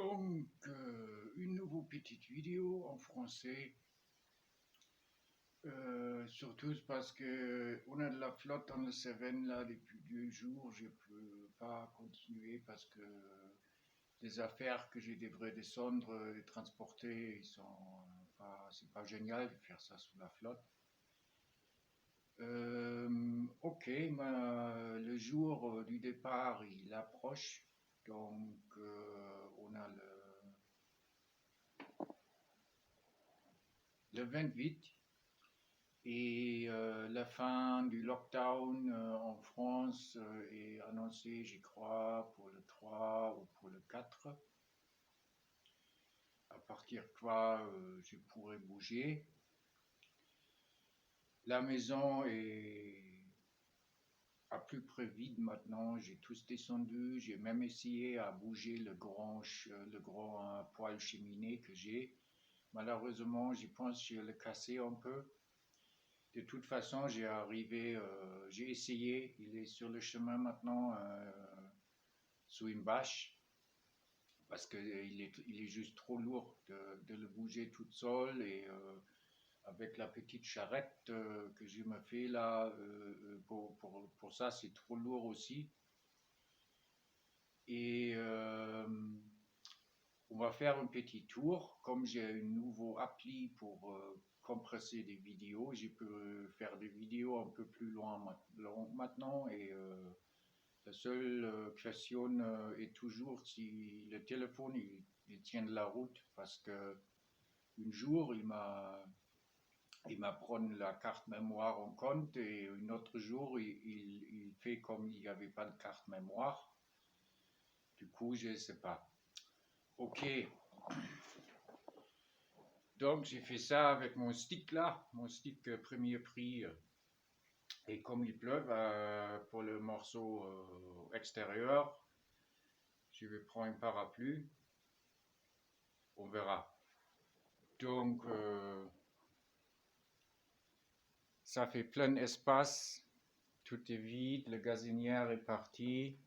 Donc, une nouvelle petite vidéo en français, surtout parce que on a de la flotte dans le Cévennes là depuis 2 jours. Je peux pas continuer parce que les affaires que je devrais descendre et transporter, c'est pas génial de faire ça sous la flotte. Ok, le jour du départ il approche, donc on a le 28. Et la fin du lockdown en France est annoncée, je crois, pour le 3 ou pour le 4. À partir de quoi je pourrais bouger. La maison est à peu près vide maintenant. J'ai tous descendu. J'ai même essayé à bouger le grand poêle cheminée que j'ai. Malheureusement, je pense que je l'ai cassé un peu. De toute façon, j'ai essayé, il est sur le chemin maintenant sous une bâche parce qu'il est juste trop lourd de le bouger toute seule et avec la petite charrette que je me fais là, pour ça, c'est trop lourd aussi. Et on va faire un petit tour. Comme j'ai une nouvelle appli pour compresser des vidéos, je peux faire des vidéos un peu plus loin maintenant. Et la seule question est toujours si le téléphone il tient de la route, parce que un jour il m'a pris la carte mémoire en compte et un autre jour il fait comme il n'y avait pas de carte mémoire. Du coup, je ne sais pas. Ok. Donc j'ai fait ça avec mon stick là, mon stick premier prix. Et comme il pleuve pour le morceau extérieur, je vais prendre un parapluie. On verra. Donc ça fait plein d'espace. Tout est vide, le gazinière est parti.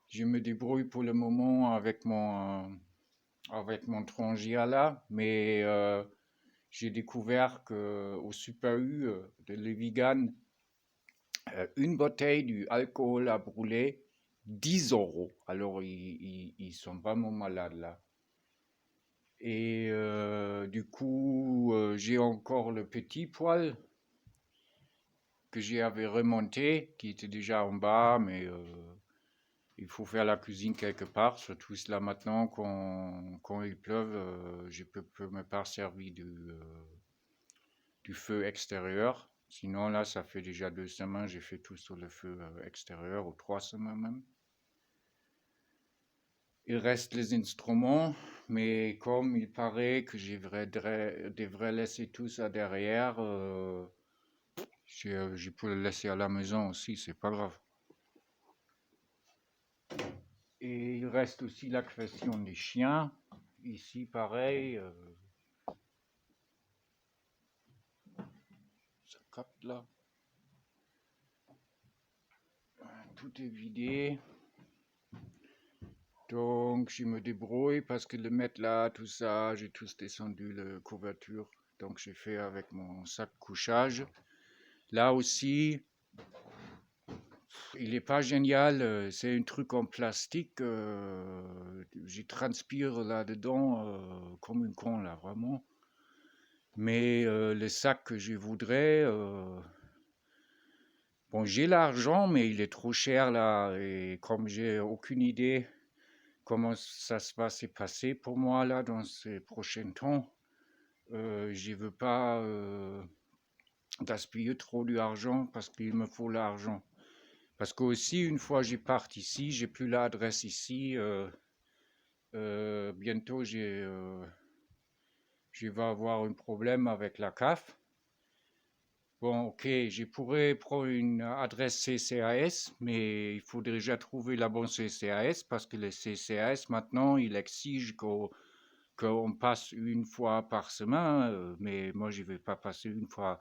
Je me débrouille pour le moment avec mon Trangia là, mais j'ai découvert qu'au Super U de Levigan, une bouteille d'alcool à brûler, 10 euros. Alors ils sont vraiment malades là. Et du coup, j'ai encore le petit poêle que j'avais remonté, qui était déjà en bas, mais il faut faire la cuisine quelque part, surtout là maintenant quand il pleuve, je peux me pas servir du feu extérieur. Sinon là, ça fait déjà 2 semaines, j'ai fait tout sur le feu extérieur, ou 3 semaines même. Il reste les instruments, mais comme il paraît que je devrais laisser tout ça derrière, je peux le laisser à la maison aussi, c'est pas grave. Et il reste aussi la question des chiens. Ici, pareil, ça capte là. Tout est vidé. Donc, je me débrouille parce que le mettre là, tout ça, j'ai tous descendu la couverture. Donc, j'ai fait avec mon sac couchage. Là aussi, il n'est pas génial, c'est un truc en plastique, j'y transpire là-dedans comme un con là, vraiment. Mais le sac que je voudrais, bon, j'ai l'argent, mais il est trop cher là, et comme j'ai aucune idée comment ça va se passer pour moi là dans ces prochains temps, je veux pas gaspiller trop d'argent parce qu'il me faut l'argent. Parce que aussi, une fois que je parte ici, j'ai plus l'adresse ici. Bientôt, je vais avoir un problème avec la CAF. Bon, ok, je pourrais prendre une adresse CCAS, mais il faut déjà trouver la bonne CCAS parce que le CCAS, maintenant, il exige qu'on passe une fois par semaine. Mais moi, je ne vais pas passer une fois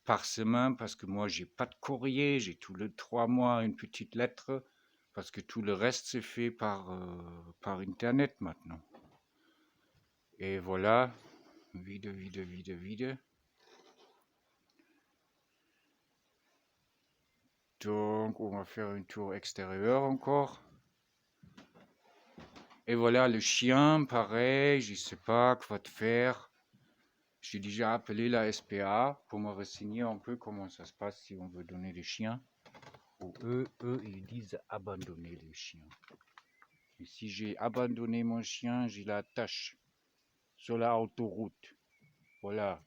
par semaine parce que moi, j'ai pas de courrier. J'ai tous les 3 mois une petite lettre. parce que tout le reste c'est fait par internet maintenant. Et voilà, vide, vide, vide, vide. Donc on va faire une tour extérieure encore. Et voilà le chien, pareil, je sais pas quoi te faire. J'ai déjà appelé la SPA pour me renseigner un peu comment ça se passe si on veut donner des chiens. Ou eux, ils disent abandonner les chiens. Et si j'ai abandonné mon chien, j'ai la tâche sur la autoroute. Voilà.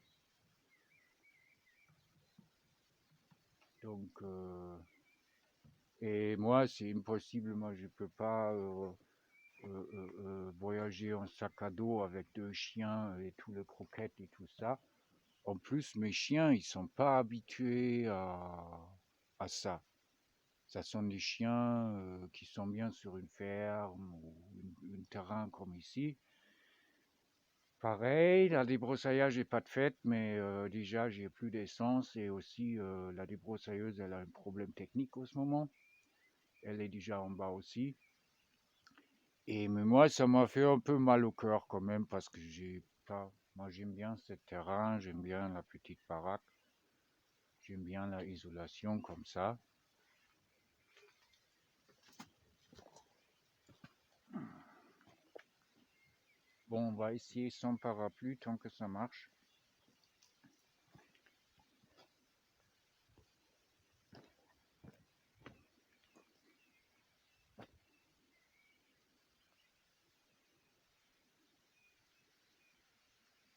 Donc, et moi, c'est impossible. Moi, je peux pas voyager en sac à dos avec 2 chiens et tout le croquette et tout ça. En plus, mes chiens, ils sont pas habitués à ça. Ça sont des chiens qui sont bien sur une ferme ou un terrain comme ici. Pareil, la débroussaillage n'est pas de fait, mais déjà j'ai plus d'essence et aussi la débroussailleuse elle a un problème technique en ce moment. Elle est déjà en bas aussi. Et mais moi ça m'a fait un peu mal au cœur quand même parce que j'ai pas. Moi j'aime bien ce terrain, j'aime bien la petite baraque, j'aime bien la isolation comme ça. Bon, on va essayer sans parapluie tant que ça marche.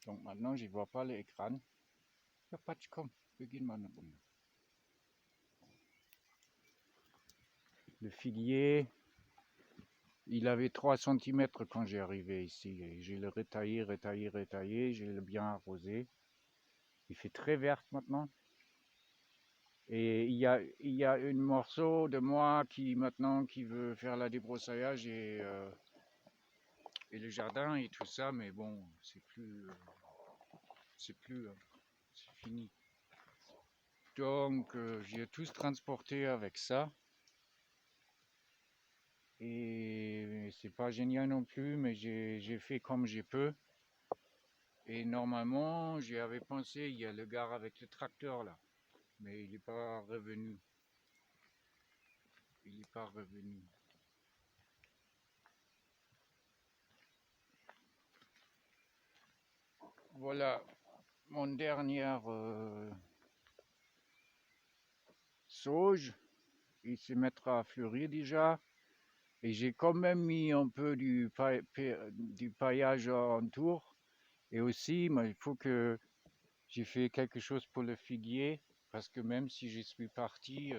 Donc maintenant, je ne vois pas l'écran. Ja, Patsch, komm, wir gehen mal eine Runde. Le figuier, il avait 3 cm quand j'ai arrivé ici. J'ai le retaillé, retaillé, retaillé. J'ai le bien arrosé. Il fait très vert maintenant. Et il y a un morceau de moi qui maintenant qui veut faire la débroussaillage et le jardin et tout ça. Mais bon, c'est fini. Donc j'ai tous transporté avec ça. Et c'est pas génial non plus, mais j'ai fait comme je peux. Et normalement, j'y avais pensé, il y a le gars avec le tracteur là, mais il n'est pas revenu. Il n'est pas revenu. Voilà, mon dernier sauge, il se mettra à fleurir déjà. Et j'ai quand même mis un peu du paillage autour. Et aussi, il faut que j'ai fait quelque chose pour le figuier, parce que même si je suis parti,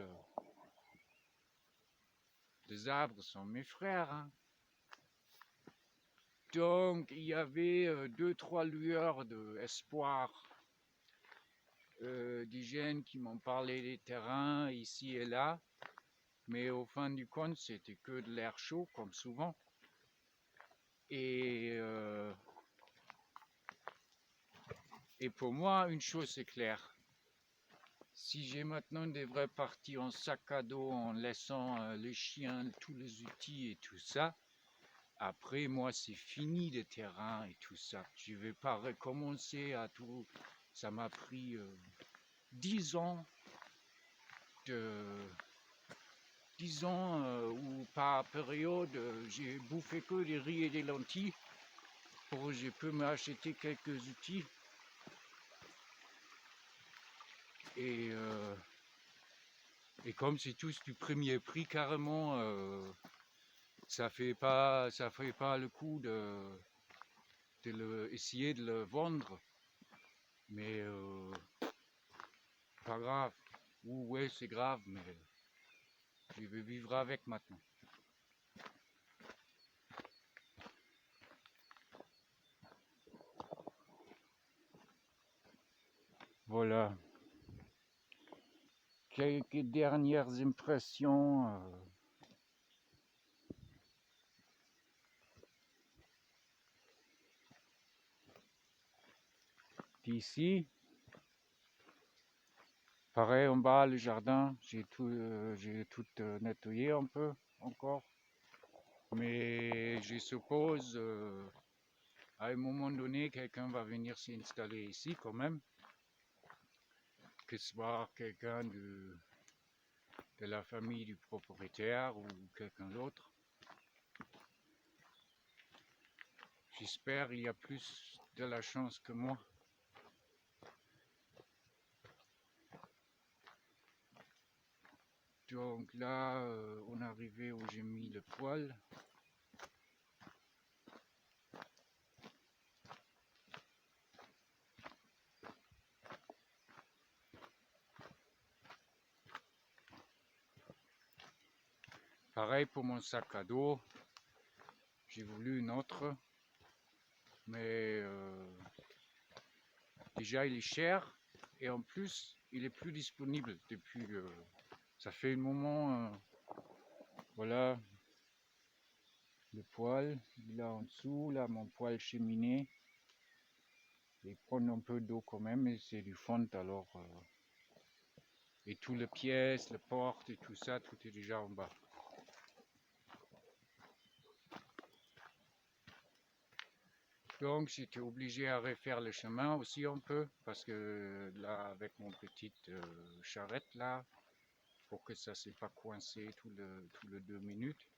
les arbres sont mes frères. Hein. Donc il y avait 2-3 lueurs d'espoir des jeunes qui m'ont parlé des terrains ici et là. Mais au fin du compte, c'était que de l'air chaud, comme souvent. Et pour moi, une chose est claire. Si j'ai maintenant des vraies parties en sac à dos, en laissant les chiens, tous les outils et tout ça, après moi c'est fini les terrains et tout ça. Je ne vais pas recommencer à tout. Ça m'a pris 10 ans de 10 ans où par période j'ai bouffé que des riz et des lentilles pour que je peux m'acheter quelques outils. Et comme c'est tous du premier prix carrément, ça fait pas le coup essayer de le vendre. Mais pas grave. Ou ouais c'est grave, mais je vais vivre avec maintenant. Voilà. Quelques dernières impressions. D'ici. Pareil en bas, le jardin, j'ai tout nettoyé un peu encore. Mais je suppose, à un moment donné, quelqu'un va venir s'installer ici quand même. Que ce soit quelqu'un de la famille du propriétaire ou quelqu'un d'autre. J'espère qu'il y a plus de la chance que moi. Donc là, on est arrivé où j'ai mis le poêle. Pareil pour mon sac à dos. J'ai voulu une autre. Mais déjà il est cher. Et en plus, il est plus disponible depuis... ça fait un moment... voilà. Le poêle, là en dessous, là mon poêle cheminée. Il prend un peu d'eau quand même, mais c'est du fond alors. Et toutes les pièces, les portes et tout ça, tout est déjà en bas. Donc j'étais obligé à refaire le chemin aussi un peu, parce que là avec mon petite charrette là, pour que ça ne s'est pas coincé tout le 2 minutes.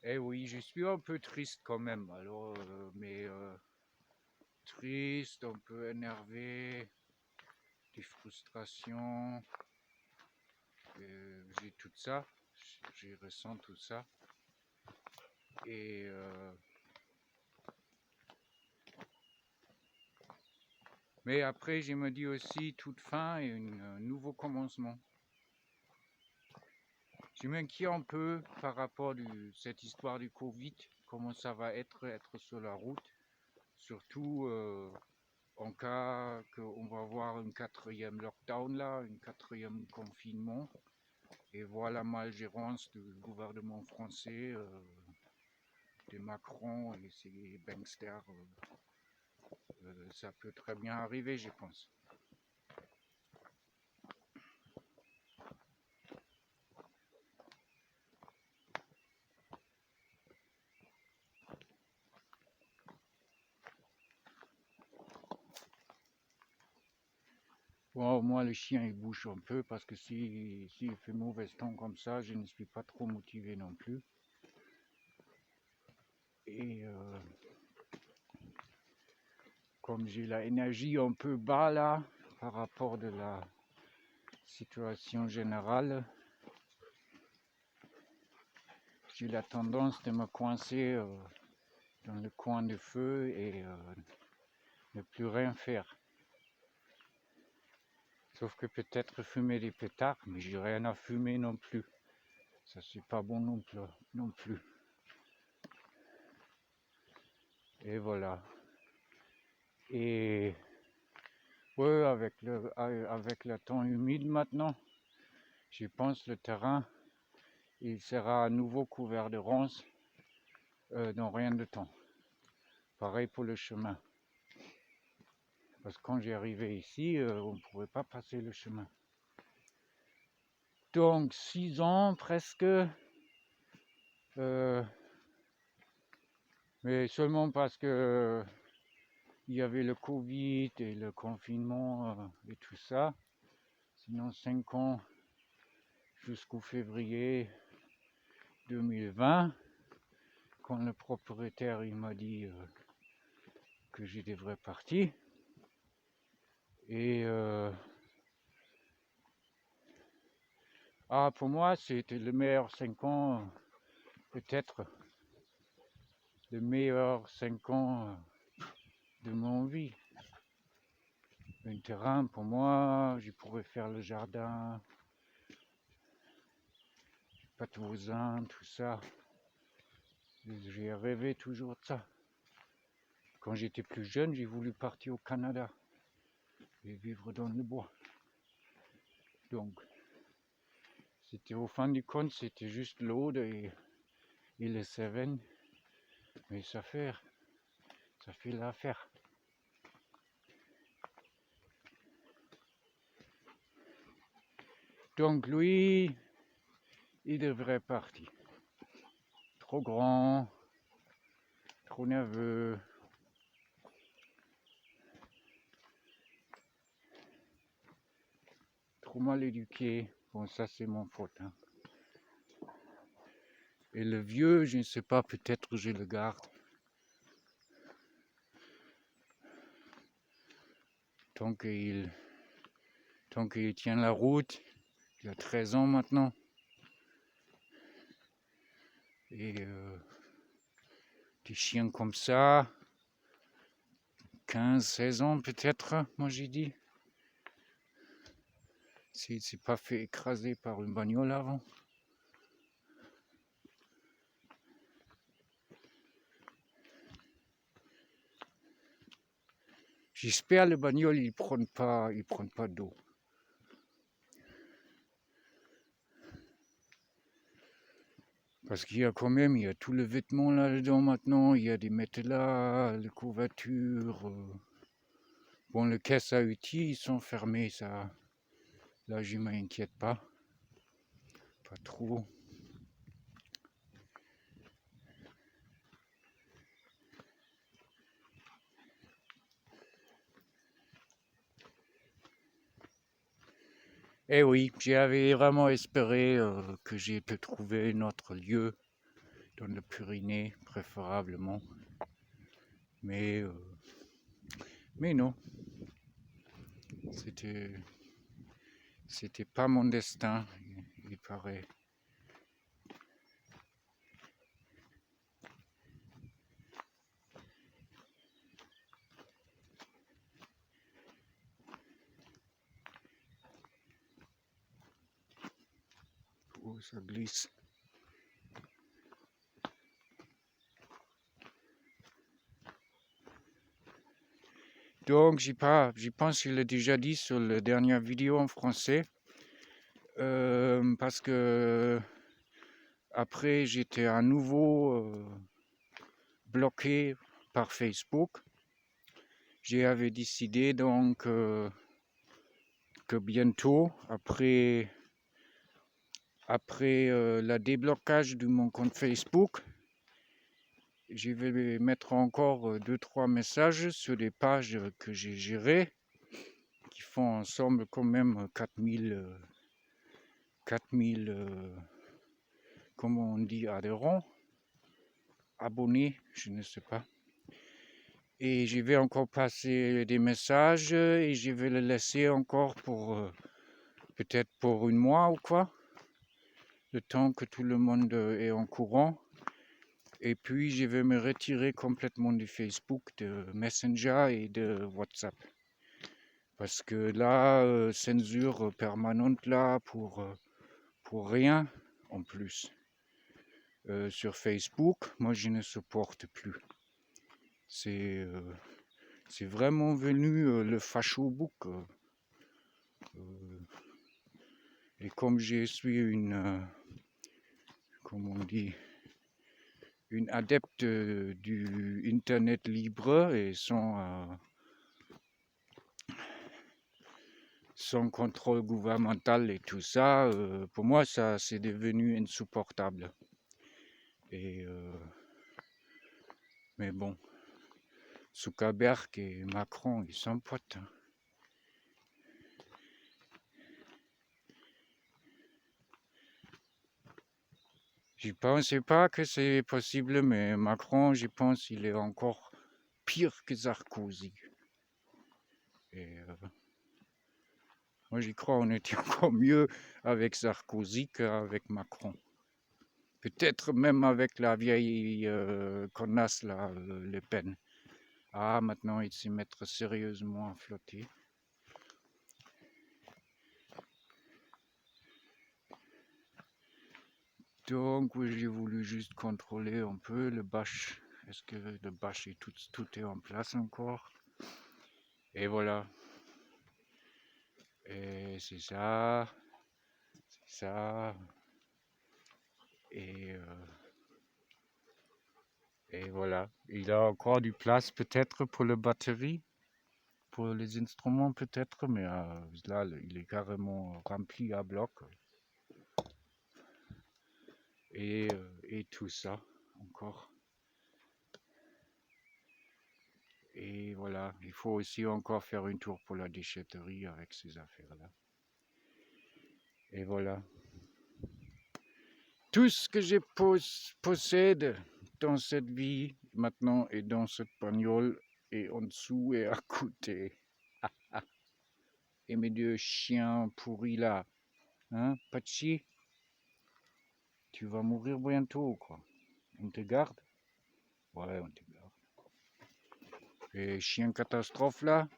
Eh oui, je suis un peu triste quand même, alors, mais triste, un peu énervé, des frustrations, j'ai tout ça, je ressens tout ça. Et mais après, je me dis aussi, toute fin est un nouveau commencement. Je m'inquiète un peu par rapport à cette histoire du Covid, comment ça va être sur la route, surtout en cas qu'on va avoir un 4e lockdown là, un 4e confinement, et voilà la malgérance du gouvernement français, de Macron et ses banksters. Ça peut très bien arriver, je pense. Bon, moi, le chien, il bouge un peu parce que s'il fait mauvais temps comme ça, je ne suis pas trop motivé non plus. Et comme j'ai l'énergie un peu bas là, par rapport de la situation générale, j'ai la tendance de me coincer dans le coin du feu et ne plus rien faire. Sauf que peut-être fumer des pétards, mais j'ai rien à fumer non plus. Ça c'est pas bon non plus. Et voilà. Et ouais, avec le temps humide maintenant, je pense le terrain, il sera à nouveau couvert de ronces dans rien de temps. Pareil pour le chemin. Parce que quand j'ai arrivé ici, on ne pouvait pas passer le chemin. Donc 6 ans presque, mais seulement parce que il y avait le Covid et le confinement et tout ça. Sinon 5 ans jusqu'au février 2020, quand le propriétaire il m'a dit que je devrais partir. Et pour moi c'était le meilleur 5 ans, peut-être le meilleur 5 ans de mon vie. Un terrain pour moi, je pourrais faire le jardin, pas de voisins, tout ça. J'ai rêvé toujours de ça. Quand j'étais plus jeune, j'ai voulu partir au Canada et vivre dans le bois. Donc, c'était au fin du compte, c'était juste l'Aude et les Cévennes. Mais ça fait l'affaire. Donc lui, il devrait partir. Trop grand, trop nerveux. Trop mal éduqué. Bon, ça c'est mon faute. Hein. Et le vieux, je ne sais pas, peut-être je le garde. Tant qu'il tient la route, il a 13 ans maintenant. Et des chiens comme ça, 15, 16 ans peut-être, moi j'ai dit. S'il ne s'est pas fait écraser par une bagnole avant. J'espère le bagnole, ils prennent pas d'eau. Parce qu'il y a quand même, il y a tout le vêtement là-dedans maintenant, il y a des matelas, les couvertures. Bon, les caisses à outils, ils sont fermés, ça. Là, je m'inquiète pas. Pas trop. Eh oui, j'avais vraiment espéré que j'ai pu trouver un autre lieu dans le Pyrénées, préférablement. Mais non, c'était pas mon destin, il paraît. Oh, ça glisse. Donc, j'y pense qu'il l'a déjà dit sur la dernière vidéo en français. Parce que après, j'étais à nouveau bloqué par Facebook. J'avais décidé donc que bientôt, après le déblocage de mon compte Facebook, je vais mettre encore 2-3 messages sur des pages que j'ai gérées, qui font ensemble quand même 4000, comment on dit, adhérents, abonnés, je ne sais pas. Et je vais encore passer des messages et je vais le laisser encore pour peut-être pour un mois ou quoi, le temps que tout le monde est en courant. Et puis je vais me retirer complètement du Facebook, de Messenger et de WhatsApp. Parce que là, censure permanente là pour rien en plus. Sur Facebook, moi je ne supporte plus. C'est vraiment venu le facho-book. Et comme je suis comment on dit, une adepte du Internet libre et sans contrôle gouvernemental et tout ça, pour moi, ça c'est devenu insupportable. Et mais bon, Zuckerberg et Macron, ils sont potes. Hein. Je pensais pas que c'est possible, mais Macron, je pense, il est encore pire que Sarkozy. Et moi, j'y crois, on était encore mieux avec Sarkozy qu'avec Macron. Peut-être même avec la vieille connasse, là, Le Pen. Ah, maintenant, il s'y mettre sérieusement à flotter. Donc, oui, j'ai voulu juste contrôler un peu le bâche. Est-ce que le bâche est tout est en place encore? Et voilà. Et c'est ça. C'est ça. Et voilà. Il a encore du place peut-être pour la batterie. pour les instruments peut-être, mais là, il est carrément rempli à bloc. Et tout ça encore. Et voilà, il faut aussi encore faire une tour pour la déchetterie avec ces affaires-là. Et voilà. Tout ce que je possède dans cette vie maintenant est dans cette bagnole et en dessous et à côté. Et mes deux chiens pourris là. Hein, Pachi? Tu vas mourir bientôt, quoi. On te garde? Ouais, on te garde. Et chien catastrophe là,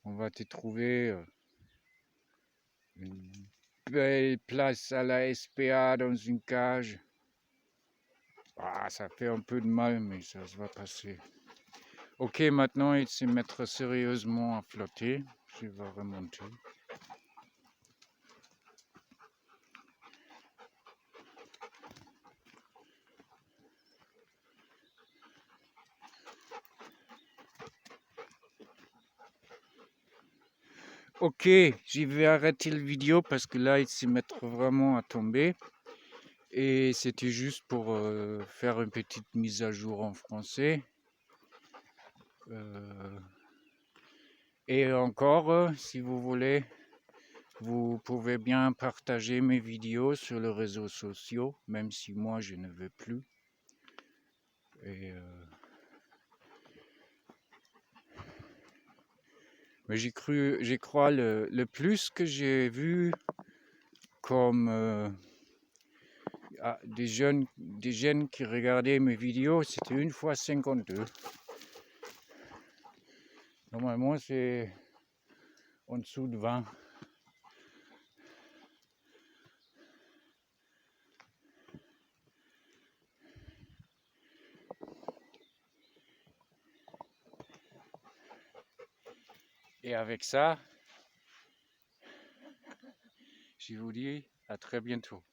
on va te trouver une belle place à la SPA dans une cage. Ah, ça fait un peu de mal, mais ça va passer. Ok, maintenant il se mettre sérieusement à flotter. Je vais remonter. Ok, je vais arrêter la vidéo parce que là il se mettre vraiment à tomber. Et c'était juste pour faire une petite mise à jour en français. Et encore, si vous voulez, vous pouvez bien partager mes vidéos sur les réseaux sociaux, même si moi je ne veux plus. Et, mais je crois le plus que j'ai vu comme des jeunes qui regardaient mes vidéos, c'était 1 fois 52. Normalement c'est en dessous de 20. Et avec ça, je vous dis à très bientôt.